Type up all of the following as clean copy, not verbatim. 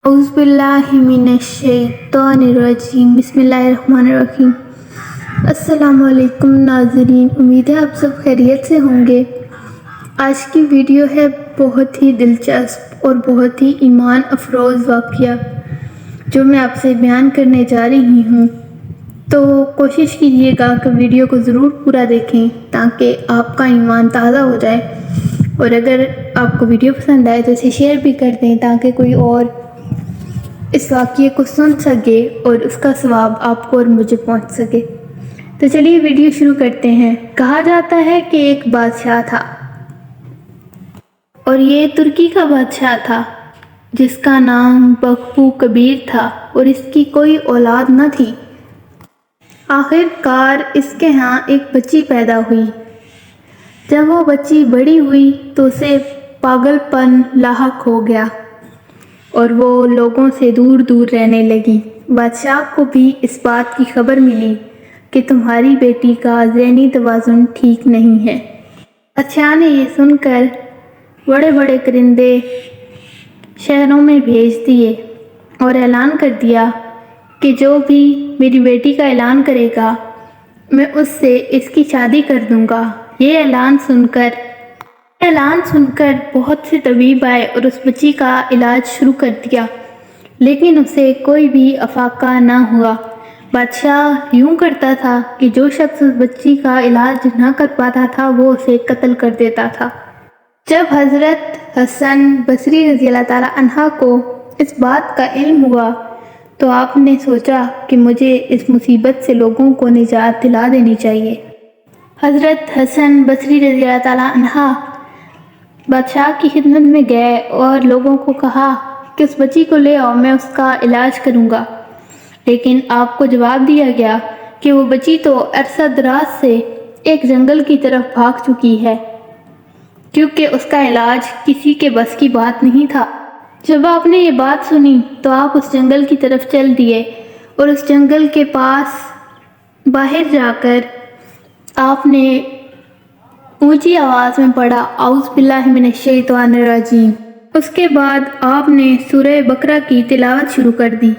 اعوذ باللہ من الشیطان الرجیم، بسم اللہ الرحمن الرحیم۔ السلام علیکم ناظرین، امید ہے آپ سب خیریت سے ہوں گے۔ آج کی ویڈیو ہے بہت ہی دلچسپ اور بہت ہی ایمان افروز واقعہ جو میں آپ سے بیان کرنے جا رہی ہوں، تو کوشش کیجیے گا کہ ویڈیو کو ضرور پورا دیکھیں تاکہ آپ کا ایمان تازہ ہو جائے، اور اگر آپ کو ویڈیو پسند آئے تو اسے شیئر بھی کر دیں تاکہ کوئی اور اس واقعے کو سن سکے اور اس کا ثواب آپ کو اور مجھے پہنچ سکے۔ تو چلیے ویڈیو شروع کرتے ہیں۔ کہا جاتا ہے کہ ایک بادشاہ تھا، اور یہ ترکی کا بادشاہ تھا جس کا نام بختو کبیر تھا، اور اس کی کوئی اولاد نہ تھی۔ آخر کار اس کے ہاں ایک بچی پیدا ہوئی۔ جب وہ بچی بڑی ہوئی تو اسے پاگل پن لاحق ہو گیا اور وہ لوگوں سے دور دور رہنے لگی۔ بادشاہ کو بھی اس بات کی خبر ملی کہ تمہاری بیٹی کا ذہنی توازن ٹھیک نہیں ہے۔ بادشاہ نے یہ سن کر بڑے بڑے کرندے شہروں میں بھیج دیے اور اعلان کر دیا کہ جو بھی میری بیٹی کا اعلان کرے گا میں اس سے اس کی شادی کر دوں گا۔ یہ اعلان سن کر بہت سے طبیب آئے اور اس بچی کا علاج شروع کر دیا، لیکن اسے کوئی بھی افاقہ نہ ہوا۔ بادشاہ یوں کرتا تھا کہ جو شخص اس بچی کا علاج نہ کر پاتا تھا وہ اسے قتل کر دیتا تھا۔ جب حضرت حسن بصری رضی اللہ تعالیٰ عنہ کو اس بات کا علم ہوا تو آپ نے سوچا کہ مجھے اس مصیبت سے لوگوں کو نجات دلا دینی چاہیے۔ حضرت حسن بصری رضی اللہ تعالیٰ عنہ بادشاہ کی خدمت میں گئے اور لوگوں کو کہا کہ اس بچی کو لے آؤ، میں اس کا علاج کروں گا، لیکن آپ کو جواب دیا گیا کہ وہ بچی تو عرصہ دراز سے ایک جنگل کی طرف بھاگ چکی ہے، کیونکہ اس کا علاج کسی کے بس کی بات نہیں تھا۔ جب آپ نے یہ بات سنی تو آپ اس جنگل کی طرف چل دیے اور اس جنگل کے پاس باہر جا کر آپ نے اونچی آواز میں پڑھا اعوذ باللہ من الشیطان الرجیم۔ اس کے بعد آپ نے سورہ بقرہ کی تلاوت شروع کر دی۔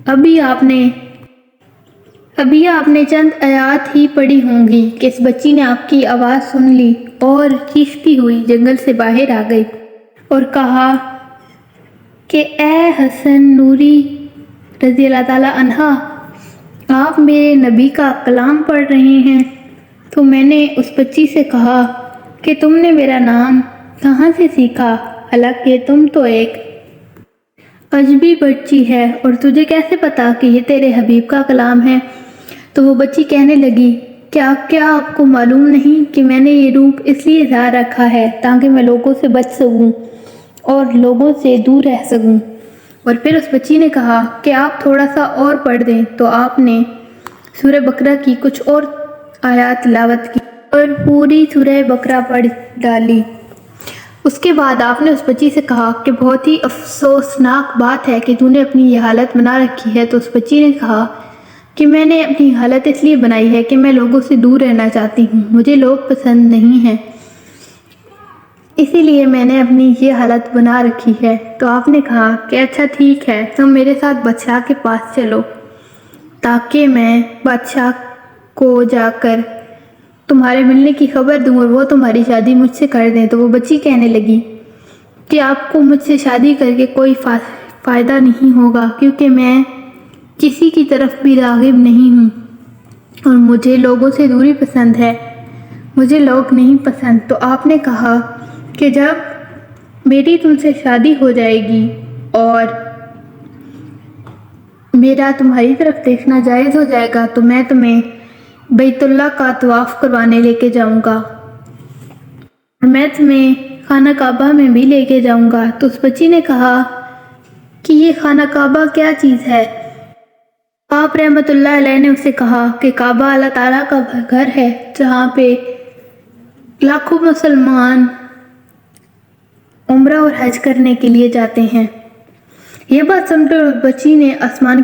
ابھی آپ نے چند آیات ہی پڑھی ہوں گی کہ اس بچی نے آپ کی آواز سن لی اور چیختی ہوئی جنگل سے باہر آ گئی اور کہا کہ اے حسن نوری رضی اللہ تعالیٰ عنہ، آپ میرے نبی کا کلام پڑھ رہے ہیں۔ تو میں نے اس بچی سے کہا کہ تم نے میرا نام کہاں سے سیکھا، حالانکہ تم تو ایک اجنبی بچی ہے اور تجھے کیسے پتا کہ یہ تیرے حبیب کا کلام ہے؟ تو وہ بچی کہنے لگی کیا آپ کو معلوم نہیں کہ میں نے یہ روپ اس لیے اظہار رکھا ہے تاکہ میں لوگوں سے بچ سکوں اور لوگوں سے دور رہ سکوں۔ اور پھر اس بچی نے کہا کہ آپ تھوڑا سا اور پڑھ دیں، تو آپ نے سورہ بقرہ کی کچھ اور آیات تلاوت کی اور پوری سورہ بقرہ پڑھ ڈالی۔ اس کے بعد آپ نے اس بچی سے کہا کہ بہت ہی افسوسناک بات ہے کہ تو نے اپنی یہ حالت بنا رکھی ہے۔ تو اس بچی نے کہا کہ میں نے اپنی حالت اس لیے بنائی ہے کہ میں لوگوں سے دور رہنا چاہتی ہوں، مجھے لوگ پسند نہیں ہیں، اسی لیے میں نے اپنی یہ حالت بنا رکھی ہے۔ تو آپ نے کہا کہ اچھا ٹھیک ہے، تم میرے ساتھ بادشاہ کے پاس چلو تاکہ میں بادشاہ کو جا کر تمہارے ملنے کی خبر دوں اور وہ تمہاری شادی مجھ سے کر دیں۔ تو وہ بچی کہنے لگی کہ آپ کو مجھ سے شادی کر کے کوئی فائدہ نہیں ہوگا، کیونکہ میں کسی کی طرف بھی راغب نہیں ہوں اور مجھے لوگوں سے دوری پسند ہے، مجھے لوگ نہیں پسند۔ تو آپ نے کہا کہ جب میری تم سے شادی ہو جائے گی اور میرا تمہاری طرف دیکھنا جائز ہو جائے گا تو میں تمہیں بیت اللہ کا طواف کروانے لے کے جاؤں گا اور میں تمہیں خانہ کعبہ میں بھی لے کے جاؤں گا۔ تو اس بچی نے کہا کہ یہ خانہ کعبہ کیا چیز ہے؟ آپ رحمت اللہ علیہ نے اسے کہا کہ کعبہ اللہ تعالیٰ کا گھر ہے جہاں پہ لاکھوں مسلمان عمرہ اور حج کرنے کے لیے جاتے ہیں۔ یہ بات سن کر اس بچی نے آسمان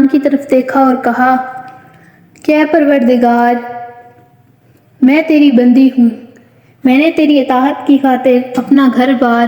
کی طرف دیکھا اور کہا کہ اے پروردگار، میں تیری بندی ہوں، میں نے تیری اطاعت کی خاطر اپنا گھر بار